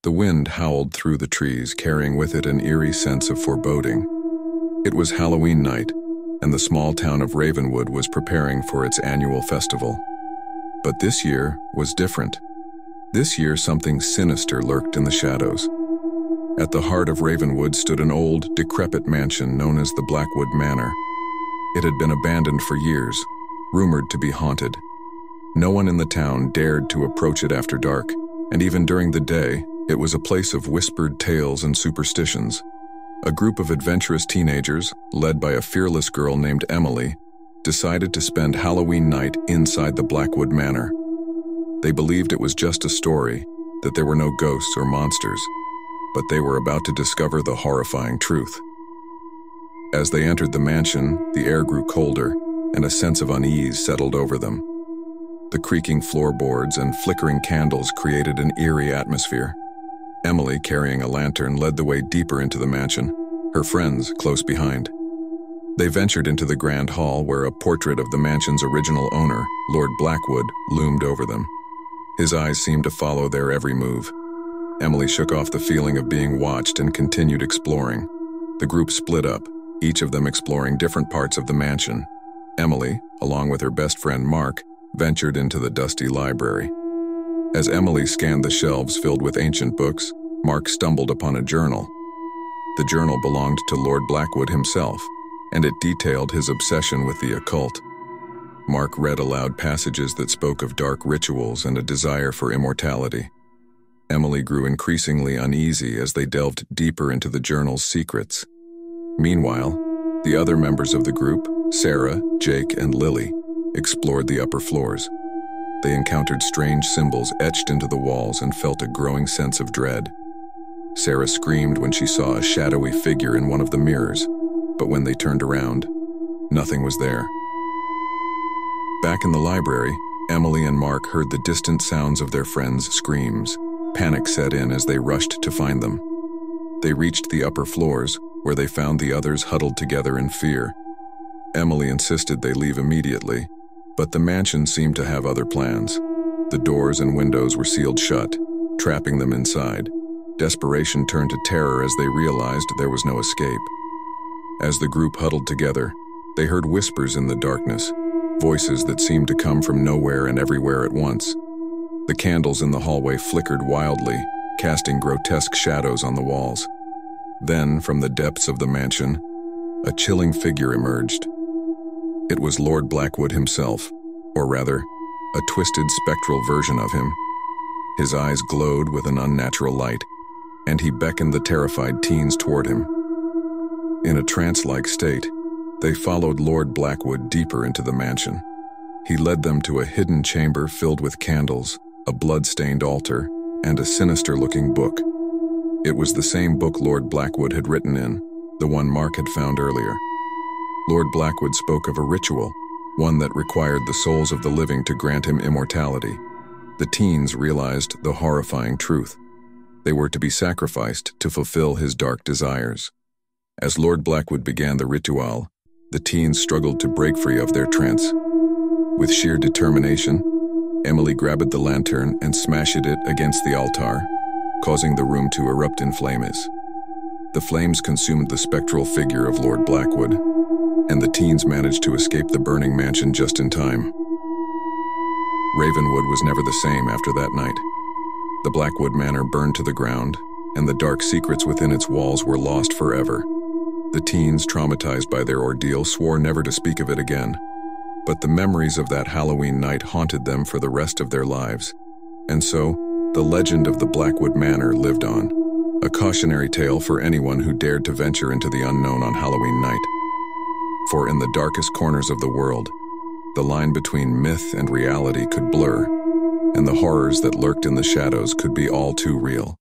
The wind howled through the trees, carrying with it an eerie sense of foreboding. It was Halloween night, and the small town of Ravenwood was preparing for its annual festival. But this year was different. This year something sinister lurked in the shadows. At the heart of Ravenwood stood an old, decrepit mansion known as the Blackwood Manor. It had been abandoned for years, rumored to be haunted. No one in the town dared to approach it after dark, and even during the day, it was a place of whispered tales and superstitions. A group of adventurous teenagers, led by a fearless girl named Emily, decided to spend Halloween night inside the Blackwood Manor. They believed it was just a story, that there were no ghosts or monsters, but they were about to discover the horrifying truth. As they entered the mansion, the air grew colder, and a sense of unease settled over them. The creaking floorboards and flickering candles created an eerie atmosphere. Emily, carrying a lantern, led the way deeper into the mansion, her friends close behind. They ventured into the grand hall where a portrait of the mansion's original owner, Lord Blackwood, loomed over them. His eyes seemed to follow their every move. Emily shook off the feeling of being watched and continued exploring. The group split up, each of them exploring different parts of the mansion. Emily, along with her best friend Mark, ventured into the dusty library. As Emily scanned the shelves filled with ancient books, Mark stumbled upon a journal. The journal belonged to Lord Blackwood himself, and it detailed his obsession with the occult. Mark read aloud passages that spoke of dark rituals and a desire for immortality. Emily grew increasingly uneasy as they delved deeper into the journal's secrets. Meanwhile, the other members of the group, Sarah, Jake, and Lily, explored the upper floors. They encountered strange symbols etched into the walls and felt a growing sense of dread. Sarah screamed when she saw a shadowy figure in one of the mirrors, but when they turned around, nothing was there. Back in the library, Emily and Mark heard the distant sounds of their friends' screams. Panic set in as they rushed to find them. They reached the upper floors, where they found the others huddled together in fear. Emily insisted they leave immediately, but the mansion seemed to have other plans. The doors and windows were sealed shut, trapping them inside. Desperation turned to terror as they realized there was no escape. As the group huddled together, they heard whispers in the darkness, voices that seemed to come from nowhere and everywhere at once. The candles in the hallway flickered wildly, casting grotesque shadows on the walls. Then, from the depths of the mansion, a chilling figure emerged. It was Lord Blackwood himself, or rather, a twisted spectral version of him. His eyes glowed with an unnatural light, and he beckoned the terrified teens toward him. In a trance-like state, they followed Lord Blackwood deeper into the mansion. He led them to a hidden chamber filled with candles, a blood-stained altar, and a sinister-looking book. It was the same book Lord Blackwood had written in, the one Mark had found earlier. Lord Blackwood spoke of a ritual, one that required the souls of the living to grant him immortality. The teens realized the horrifying truth. They were to be sacrificed to fulfill his dark desires. As Lord Blackwood began the ritual, the teens struggled to break free of their trance. With sheer determination, Emily grabbed the lantern and smashed it against the altar, causing the room to erupt in flames. The flames consumed the spectral figure of Lord Blackwood, and the teens managed to escape the burning mansion just in time. Ravenwood was never the same after that night. The Blackwood Manor burned to the ground, and the dark secrets within its walls were lost forever. The teens, traumatized by their ordeal, swore never to speak of it again. But the memories of that Halloween night haunted them for the rest of their lives. And so, the legend of the Blackwood Manor lived on, a cautionary tale for anyone who dared to venture into the unknown on Halloween night. For in the darkest corners of the world, the line between myth and reality could blur, and the horrors that lurked in the shadows could be all too real.